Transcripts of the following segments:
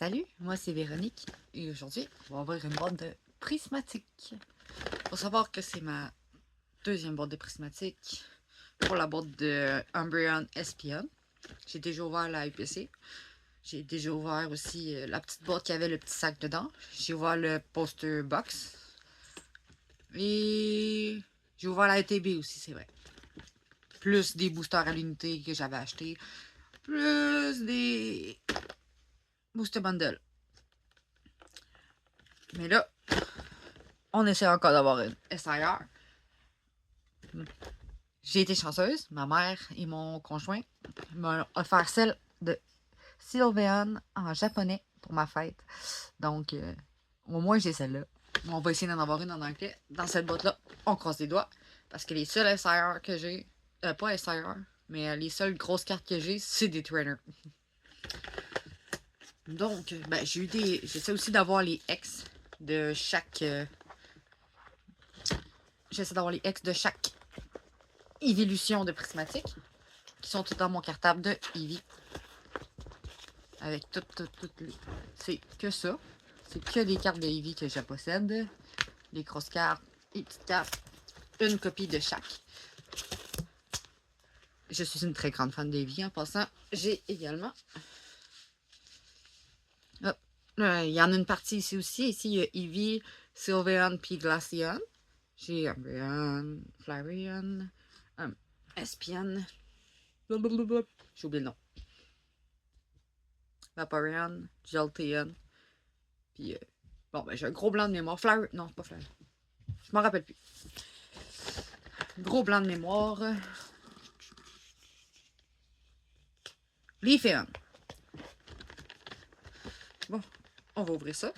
Salut, moi c'est Véronique et aujourd'hui on va ouvrir une boîte de prismatiques. Faut savoir que c'est ma deuxième boîte de prismatiques pour la boîte de Umbreon Espion. J'ai déjà ouvert la UPC. J'ai déjà ouvert aussi la petite boîte qui avait le petit sac dedans. J'ai ouvert le poster box. Et j'ai ouvert la ETB aussi, c'est vrai. Plus des boosters à l'unité que j'avais acheté. Plus des booster bundles. Mais là, on essaie encore d'avoir une SIR. J'ai été chanceuse. Ma mère et mon conjoint m'ont offert celle de Sylveon en japonais pour ma fête. Donc, au moins, j'ai celle-là. On va essayer d'en avoir une en anglais. Dans cette boîte-là, on croise les doigts. Parce que les seules SIR que j'ai, pas SIR, mais les seules grosses cartes que j'ai, c'est des trainers. Donc, ben, j'essaie aussi d'avoir les X de chaque. J'essaie d'avoir les X de chaque évolution de prismatique. Qui sont tout dans mon cartable de Eevee. Avec tout. C'est que ça. C'est que des cartes de Eevee que je possède. Les grosses cartes, les petites cartes. Une copie de chaque. Je suis une très grande fan d'Eevee en passant. J'ai également. Hop. Il y en a une partie ici aussi. Ici, il y a Eevee, Sylveon puis Glaceon. J'ai Umbreon, Flareon, Espion. J'ai oublié le nom. Vaporeon, Jolteon. Puis, bon, ben, j'ai un gros blanc de mémoire. Non, pas Flareon. Je m'en rappelle plus. Gros blanc de mémoire. Leafeon. Bon, on va ouvrir ça.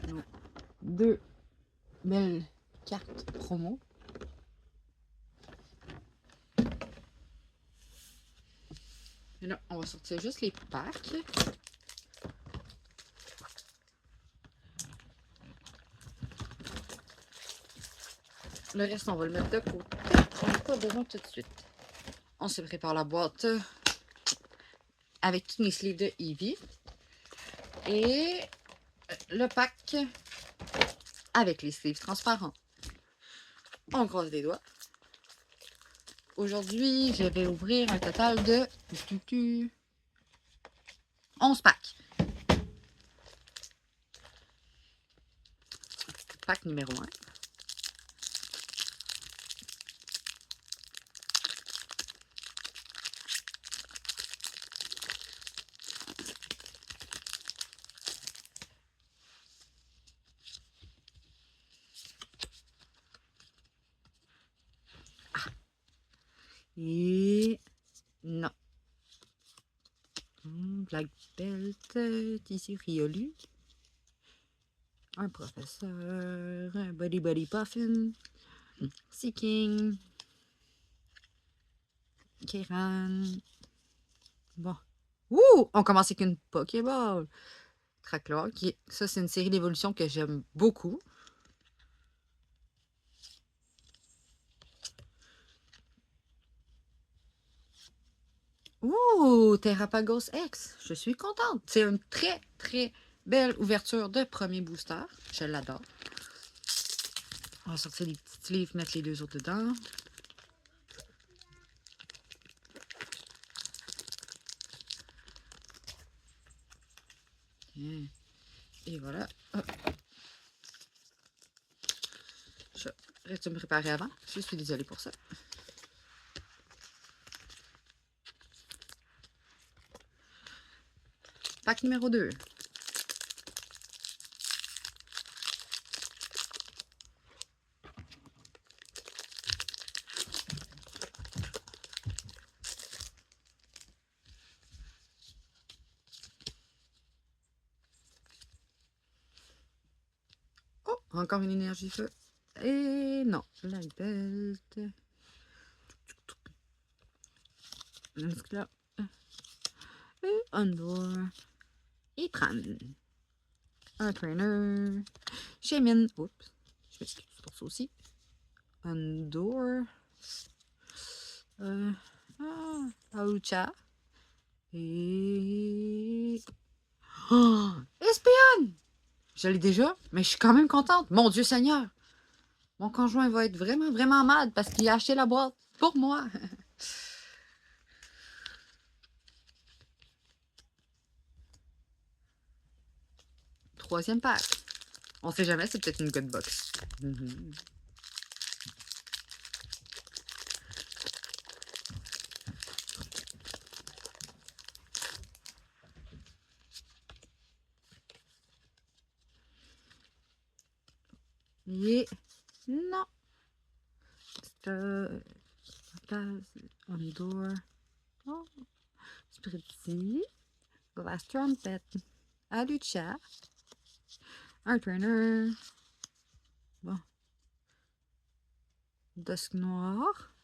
Nos deux belles cartes promo. Et là, on va sortir juste les packs. Le reste, on va le mettre de côté. On n'a pas besoin tout de suite. On se prépare la boîte avec tous mes sleeves de Eevee. Et le pack avec les sleeves transparents. On croise les doigts. Aujourd'hui, je vais ouvrir un total de 11 packs. Pack numéro 1. Et non. Black Belt, ici Riolu. Un professeur, un Buddy Puffin, Seeking, Kéran. Bon. Ouh! On commence avec une Pokéball. Cracklor. Ça, c'est une série d'évolutions que j'aime beaucoup. Ouh! Terrapagos X. Je suis contente. C'est une très, très belle ouverture de premier booster. Je l'adore. On va sortir les petits livres, mettre les deux autres dedans. Et voilà. Hop. Je reste me préparer avant. Je suis désolée pour ça. Pack numéro 2. Oh, encore une énergie feu. Et non, la belt. Là. Et Andor. Et Tran. Un trainer. Shaymin. Oups. Je m'excuse pour ça aussi. Undoor. Alucha. Et... Oh! Espion! Je l'ai déjà, mais je suis quand même contente. Mon Dieu Seigneur! Mon conjoint va être vraiment, vraiment mal parce qu'il a acheté la boîte pour moi. Troisième pack. On sait jamais, c'est peut-être une good box. Yeah. Non. Undoor. Oh. Spritzy. Glass Trumpet. Alucha. Un trainer. Bon. Dusk Noir.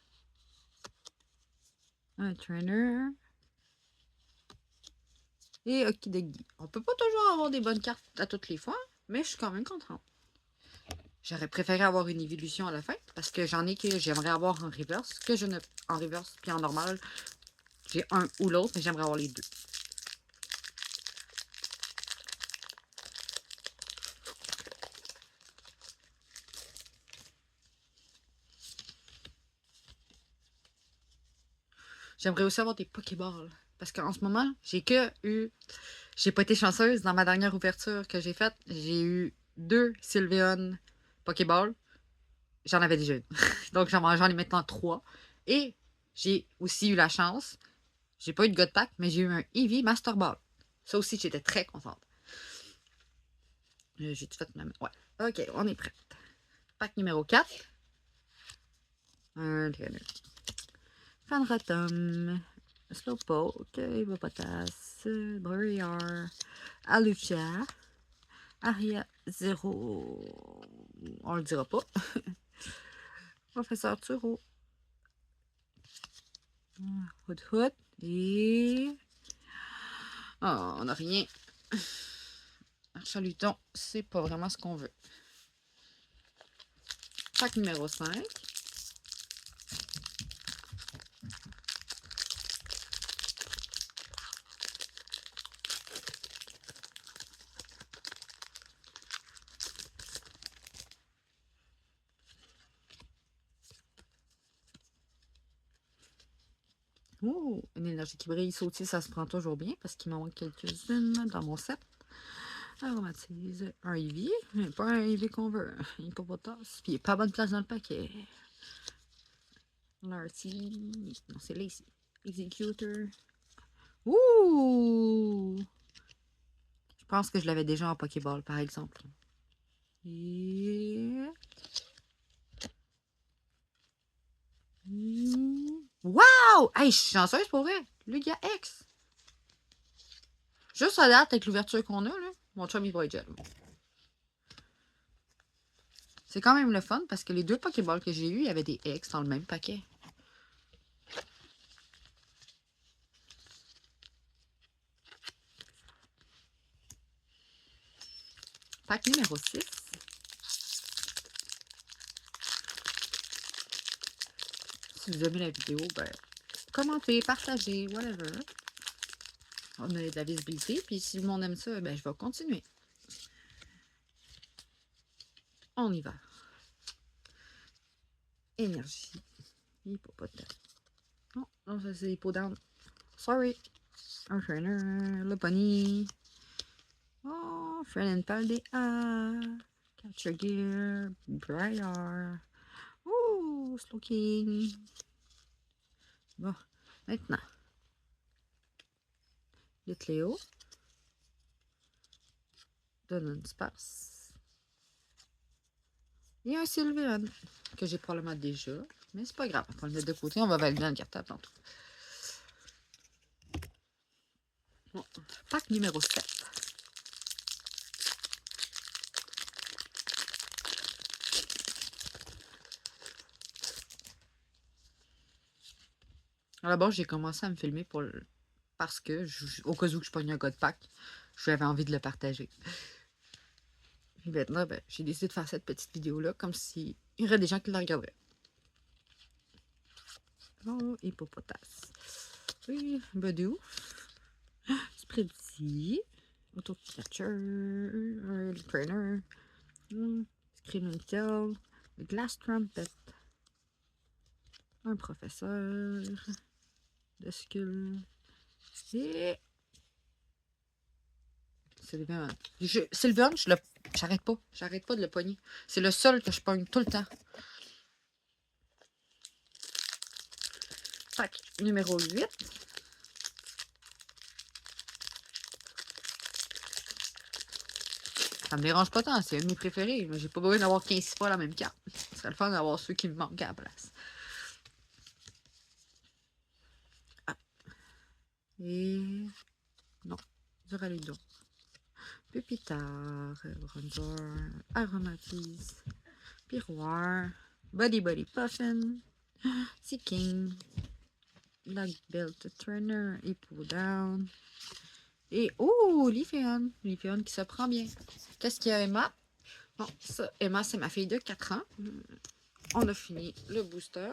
Un trainer. Et Okidegi. On peut pas toujours avoir des bonnes cartes à toutes les fois, mais je suis quand même contente. J'aurais préféré avoir une évolution à la fin, parce que j'en ai que j'aimerais avoir en reverse, que je ne... En reverse, puis en normal, j'ai un ou l'autre, mais j'aimerais avoir les deux. J'aimerais aussi avoir des Pokéballs. Parce qu'en ce moment, j'ai pas été chanceuse. Dans ma dernière ouverture que j'ai faite, j'ai eu 2 Sylveon Pokéball. J'en avais déjà une. Donc j'en ai maintenant 3. Et j'ai aussi eu la chance. J'ai pas eu de God Pack, mais j'ai eu un Eevee Master Ball. Ça aussi, j'étais très contente. J'ai tout fait même. Ouais. Ok, on est prêt. Pack numéro 4. Un trainer. Fanratum. Slowpoke. Hippopotas. Briar. Alucha. Aria 0. On le dira pas. Professeur Turo. Hood. Et... Oh, on n'a rien. Archaluton, c'est pas vraiment ce qu'on veut. Pack numéro 5. Oh, une énergie qui brille, ça aussi, ça se prend toujours bien parce qu'il m'en manque quelques-unes dans mon set. Aromatise, un Eevee, mais pas un Eevee qu'on veut. Hippopotas, puis il n'est pas à bonne place dans le paquet. Larcy, non, c'est Lacy. Executor. Ouh! Je pense que je l'avais déjà en Pokéball, par exemple. Et... Wow! Hey, je suis chanceuse pour vrai. Lugia X. Juste à date, avec l'ouverture qu'on a, là, mon chum, il va être gel. C'est quand même le fun parce que les 2 Pokéballs que j'ai eus, il y avait des X dans le même paquet. Pack numéro 6. Si vous aimez la vidéo, ben, commentez, partagez, whatever. On a de la visibilité, puis si le monde aime ça, ben, je vais continuer. On y va. Énergie. Hippopotame. Non, non, ça c'est Hippodame. Sorry. Un trainer. Le pony. Oh, Friend and Paldea. Capture Gear. Briar. Oh, Slowking. Bon, maintenant. Litleo. Donne Sparse. Et un Sylveon, que j'ai probablement déjà. Mais c'est pas grave, on va le mettre de côté, on va valider dans le cartable tantôt. Bon, pack numéro 7. À la base, j'ai commencé à me filmer parce que, au cas où je pogne un God Pack, j'avais envie de le partager. Et maintenant, ben, j'ai décidé de faire cette petite vidéo-là comme s'il y aurait des gens qui la regarderaient. Oh, hippopotas. Oui, Badou. Spreadsy. Autocatcher. Trainer. Screaming Glass Trumpet. Un professeur. De skull. Et... Sylveon. Sylveon, j'arrête pas. J'arrête pas de le pogner. C'est le seul que je pogne tout le temps. Fait que, numéro 8. Ça me dérange pas tant, c'est un de mes préférés. J'ai pas besoin d'avoir 15 fois la même carte. Ce serait le fun d'avoir ceux qui me manquent à la place. Ah. Et... non, Duraludon. Pupitar, Bronzor, Aromatise, Piroir, Body Puffin, Seeking, Black Belt Trainer, Hippo Down. Et oh, Lyphéon. Lyphéon qui se prend bien. Qu'est-ce qu'il y a, Emma? Bon, ça, Emma, c'est ma fille de 4 ans. On a fini le booster.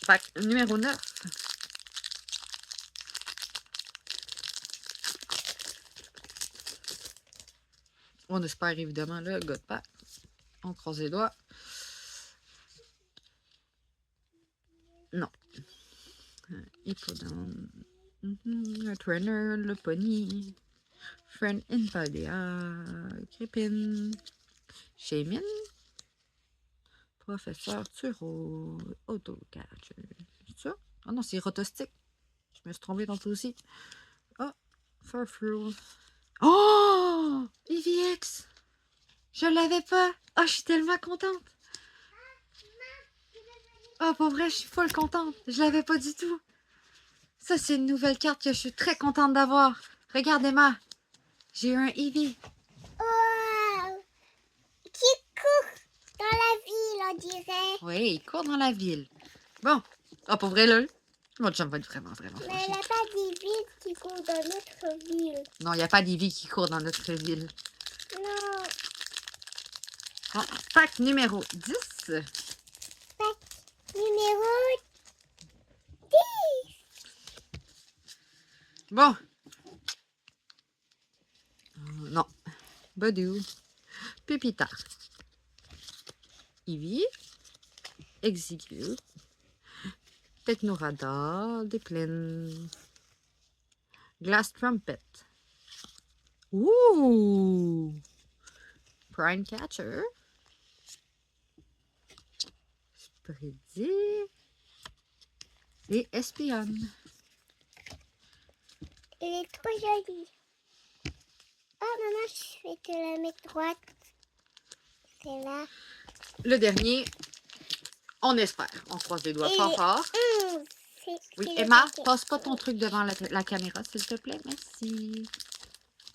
Fait que, numéro 9. On espère évidemment le Godpack. On croise les doigts. Non. Hippodon. Le Trainer, le Pony. Friend in Paldea. Crépine. Shaman. Professeur Turo. Autocatcher. C'est ça? Oh non, c'est Rotostic. Je me suis trompée tantôt aussi. Oh, Furfrou. Oh! EVX! Je l'avais pas! Oh, je suis tellement contente! Oh, pour vrai, je suis full contente! Je l'avais pas du tout! Ça, c'est une nouvelle carte que je suis très contente d'avoir! Regarde, Emma! J'ai eu un Eevee! Oh! Qui court dans la ville, on dirait! Oui, il court dans la ville! Bon! Oh, pour vrai, là! Mon chum va être vraiment Mais fâché. il n'y a pas d'Eevee qui court dans notre ville. Non, il n'y a pas d'Eevee qui court dans notre ville. Non. Bon, pack numéro 10. Pack numéro 10. Bon. Non. Badou. Pupita. Eevee. Execute. Technoradar. Déplaine. Glass Trumpet. Ouh! Prime Catcher. Spreadsy. Et Espion. Il est trop joli. Oh, maman, je vais te la mettre droite. C'est là. Le dernier, on espère. On croise les doigts fort fort. Oui, Emma, passe pas ton truc devant la caméra, s'il te plaît. Merci.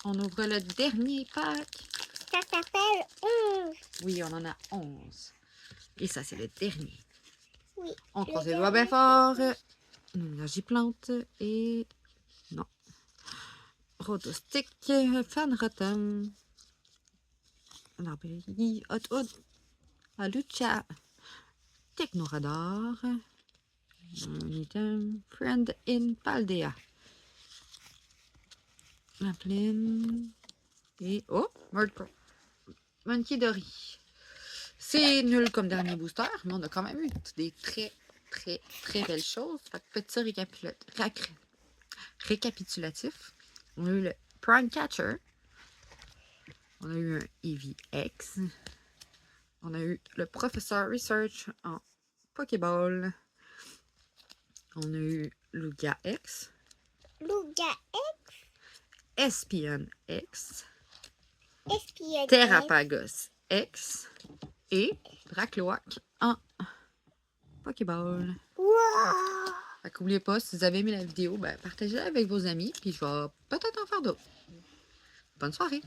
On ouvre le dernier pack. Ça s'appelle 11. Oui, on en a 11. Et ça, c'est le dernier. Oui. On croise les doigts bien fort. Une énergie plante et... non. Rotostick, Fanrotom, Arbérie, Hot, Alucha, Technoradar, un item, Friend in Paldea, Lapline, et oh, Murkrow, Monkey Dory. C'est nul comme dernier booster, mais on a quand même eu des très belles choses. Fait que petit récapitulatif. On a eu le Prime Catcher. On a eu un EVX. On a eu le Professeur Research en Pokéball. On a eu Lugia X. Lugia X. Espion X. Espion Terrapagos X. Et Dracloak en Pokéball. Wow! Fait qu'oubliez pas, si vous avez aimé la vidéo, ben, partagez-la avec vos amis. Puis je vais peut-être en faire d'autres. Bonne soirée!